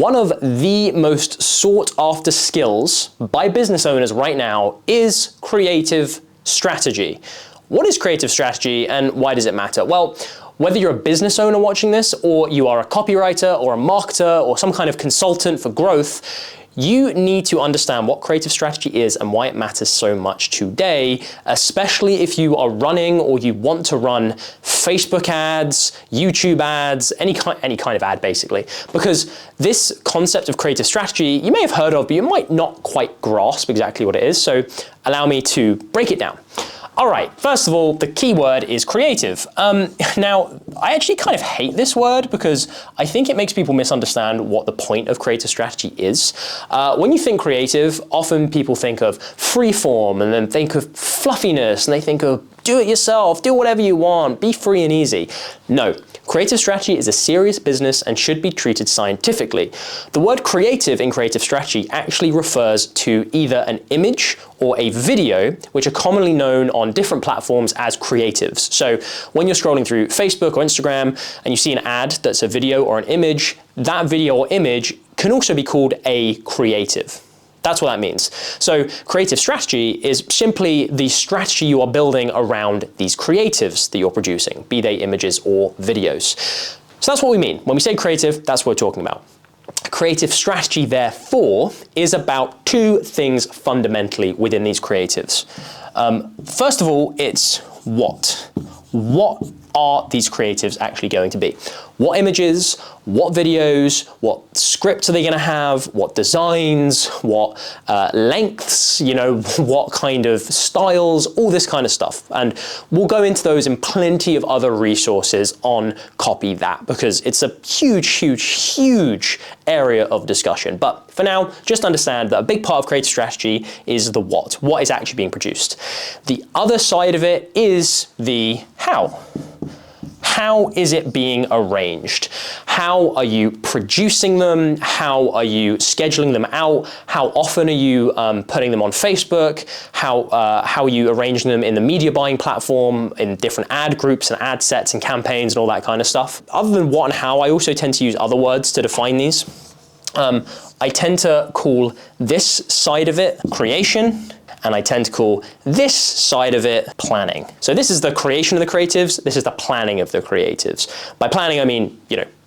One of the most sought after skills by business owners right now is creative strategy. What is creative strategy and why does it matter? Well, whether you're a business owner watching this, or you are a copywriter or a marketer or some kind of consultant for growth, you need to understand what creative strategy is and why it matters so much today, especially if you are running or you want to run Facebook ads, YouTube ads, any kind of ad basically. Because this concept of creative strategy, you may have heard of, but you might not quite grasp exactly what it is. So allow me to break it down. All right, first of all, the key word is creative. Now, I actually kind of hate this word because I think it makes people misunderstand what the point of creative strategy is. When you think creative, often people think of freeform and then think of fluffiness and they think of do it yourself, do whatever you want, be free and easy. No, creative strategy is a serious business and should be treated scientifically. The word creative in creative strategy actually refers to either an image or a video, which are commonly known on different platforms as creatives. So when you're scrolling through Facebook or Instagram and you see an ad that's a video or an image, that video or image can also be called a creative. That's what that means. So creative strategy is simply the strategy you are building around these creatives that you're producing, be they images or videos. So that's what we mean. When we say creative, that's what we're talking about. Creative strategy, therefore, is about two things fundamentally within these creatives. First of all, it's what. What are these creatives actually going to be? What images, what videos, what scripts are they going to have, what designs, what lengths, what kind of styles, all this kind of stuff. And we'll go into those in plenty of other resources on Copy That, because it's a huge, huge, huge area of discussion. But for now, just understand that a big part of creative strategy is the what is actually being produced. The other side of it is the how. How is it being arranged? How are you producing them? How are you scheduling them out? How often are you putting them on Facebook? How are you arranging them in the media buying platform, in different ad groups and ad sets and campaigns and all that kind of stuff? Other than what and how, I also tend to use other words to define these. I tend to call this side of it creation, and I tend to call this side of it planning. So this is the creation of the creatives, this is the planning of the creatives. By planning, I mean,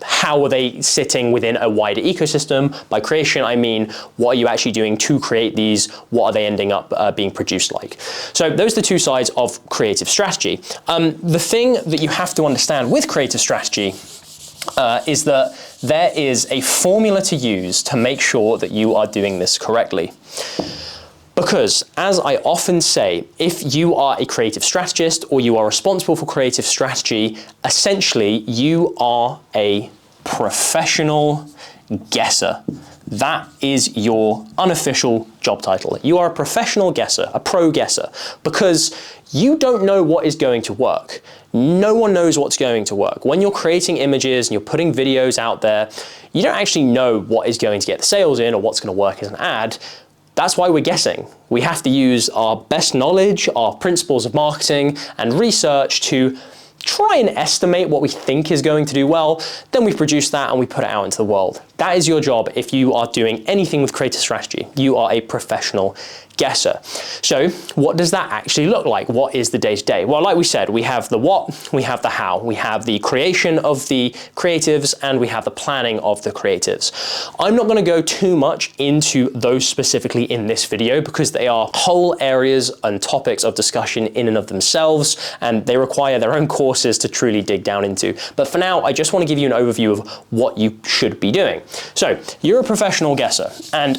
how are they sitting within a wider ecosystem? By creation, I mean, what are you actually doing to create these? What are they ending up being produced like? So those are the two sides of creative strategy. The thing that you have to understand with creative strategy is that there is a formula to use to make sure that you are doing this correctly. Because, as I often say, if you are a creative strategist or you are responsible for creative strategy, essentially you are a professional guesser. That is your unofficial job title. You are a professional guesser, a pro guesser, because you don't know what is going to work. No one knows what's going to work. When you're creating images and you're putting videos out there, you don't actually know what is going to get the sales in or what's going to work as an ad. That's why we're guessing. We have to use our best knowledge, our principles of marketing and research to try and estimate what we think is going to do well. Then we produce that and we put it out into the world. That is your job if you are doing anything with creative strategy. You are a professional guesser. So what does that actually look like? What is the day-to-day? Well, like we said, we have the what, we have the how, we have the creation of the creatives, and we have the planning of the creatives. I'm not going to go too much into those specifically in this video because they are whole areas and topics of discussion in and of themselves, and they require their own courses to truly dig down into. But for now, I just want to give you an overview of what you should be doing. So you're a professional guesser, and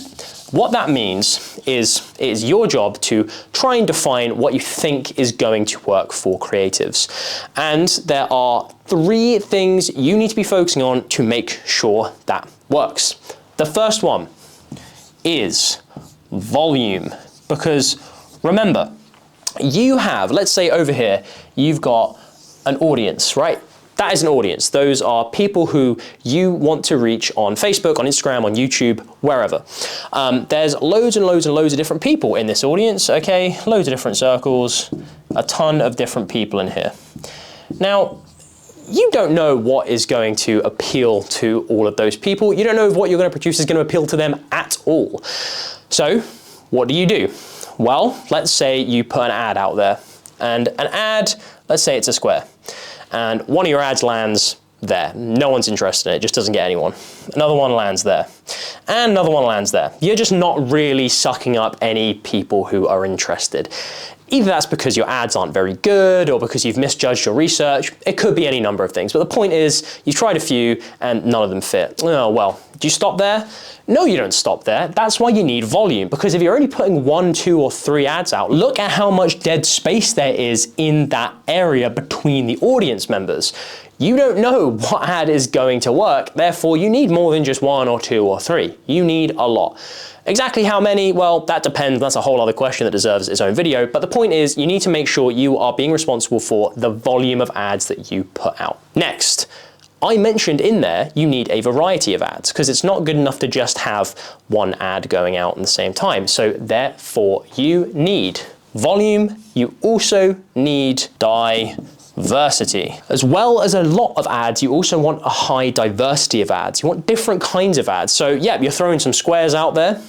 what that means is it is your job to try and define what you think is going to work for creatives. And there are 3 things you need to be focusing on to make sure that works. The first one is volume, because remember, you have, let's say over here, you've got an audience, right? That is an audience. Those are people who you want to reach on Facebook, on Instagram, on YouTube, wherever. There's loads and loads and loads of different people in this audience, okay? Loads of different circles, a ton of different people in here. Now, you don't know what is going to appeal to all of those people. You don't know if what you're going to produce is going to appeal to them at all. So what do? Well, let's say you put an ad out there, and an ad, let's say it's a square, and one of your ads lands there. No one's interested in it, just doesn't get anyone. Another one lands there, and another one lands there. You're just not really sucking up any people who are interested. Either that's because your ads aren't very good or because you've misjudged your research. It could be any number of things, but the point is you've tried a few and none of them fit. Oh, well, do you stop there? No, you don't stop there. That's why you need volume, because if you're only putting 1, 2, or 3 ads out, look at how much dead space there is in that area between the audience members. You don't know what ad is going to work, therefore you need more than just 1 or 2 or 3. You need a lot. Exactly how many? Well, that depends. That's a whole other question that deserves its own video. But the point is, you need to make sure you are being responsible for the volume of ads that you put out. Next, I mentioned in there, you need a variety of ads because it's not good enough to just have one ad going out at the same time. So therefore, you need volume. You also need diversity. As well as a lot of ads, you also want a high diversity of ads. You want different kinds of ads. So yeah, you're throwing some squares out there.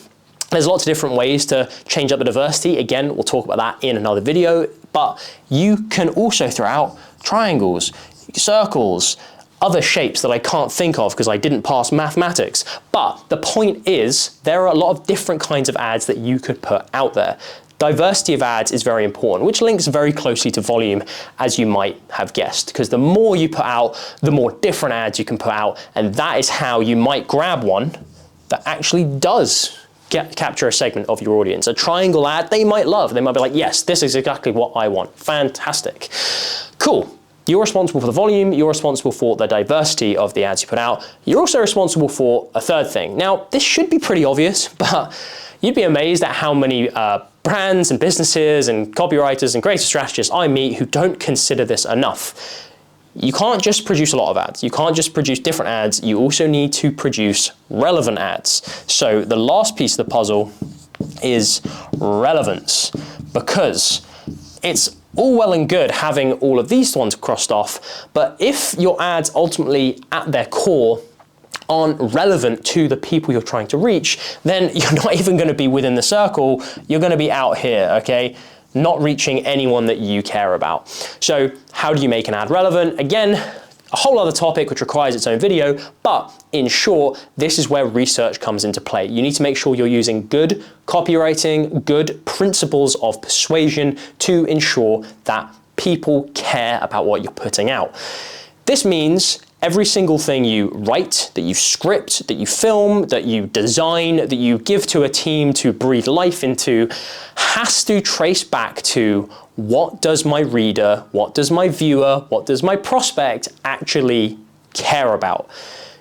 There's lots of different ways to change up the diversity. Again, we'll talk about that in another video, but you can also throw out triangles, circles, other shapes that I can't think of because I didn't pass mathematics. But the point is, there are a lot of different kinds of ads that you could put out there. Diversity of ads is very important, which links very closely to volume, as you might have guessed, because the more you put out, the more different ads you can put out, and that is how you might grab one that actually does capture a segment of your audience. A triangle ad they might love. They might be like, yes, this is exactly what I want. Fantastic. Cool. You're responsible for the volume, you're responsible for the diversity of the ads you put out. You're also responsible for a third thing. Now, this should be pretty obvious, but you'd be amazed at how many brands and businesses and copywriters and creative strategists I meet who don't consider this enough. You can't just produce a lot of ads. You can't just produce different ads. You also need to produce relevant ads. So the last piece of the puzzle is relevance, because it's all well and good having all of these ones crossed off, but if your ads ultimately at their core aren't relevant to the people you're trying to reach, then you're not even going to be within the circle. You're going to be out here, okay? Not reaching anyone that you care about. So how do you make an ad relevant? Again, a whole other topic which requires its own video, but in short, this is where research comes into play. You need to make sure you're using good copywriting, good principles of persuasion to ensure that people care about what you're putting out. This means every single thing you write, that you script, that you film, that you design, that you give to a team to breathe life into, has to trace back to what does my reader, what does my viewer, what does my prospect actually care about?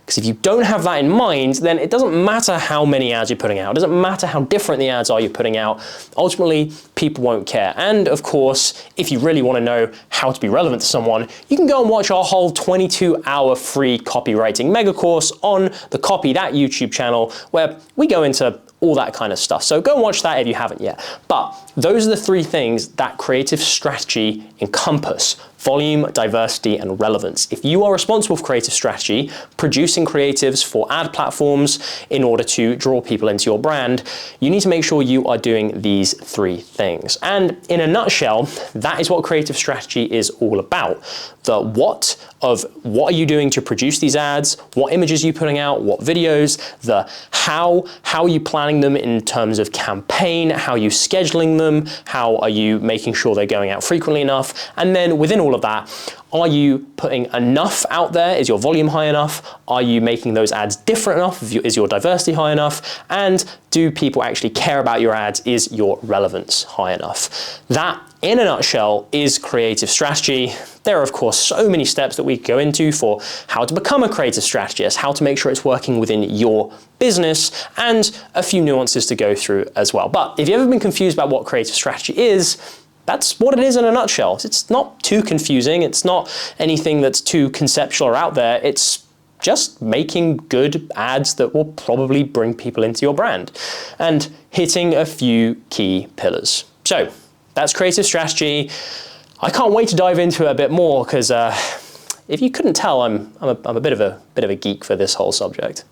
Because if you don't have that in mind, then it doesn't matter how many ads you're putting out. It doesn't matter how different the ads are you're putting out. Ultimately, people won't care. And of course, if you really want to know how to be relevant to someone, you can go and watch our whole 22-hour free copywriting mega course on the Copy That YouTube channel, where we go into all that kind of stuff. So go and watch that if you haven't yet. But those are the 3 things that creative strategy encompass: volume, diversity, and relevance. If you are responsible for creative strategy, producing creatives for ad platforms in order to draw people into your brand, you need to make sure you are doing these 3 things. And in a nutshell, that is what creative strategy is all about. The what of what are you doing to produce these ads, what images are you putting out, what videos, the how are you planning them in terms of campaign, how are you scheduling them, how are you making sure they're going out frequently enough, and then within all of that, are you putting enough out there? Is your volume high enough? Are you making those ads different enough? Is your diversity high enough? And do people actually care about your ads? Is your relevance high enough? That, in a nutshell, is creative strategy. There are, of course, so many steps that we go into for how to become a creative strategist, how to make sure it's working within your business, and a few nuances to go through as well. But if you've ever been confused about what creative strategy is, that's what it is in a nutshell. It's not too confusing. It's not anything that's too conceptual or out there. It's just making good ads that will probably bring people into your brand and hitting a few key pillars. So that's creative strategy. I can't wait to dive into it a bit more because if you couldn't tell, I'm a bit of a geek for this whole subject.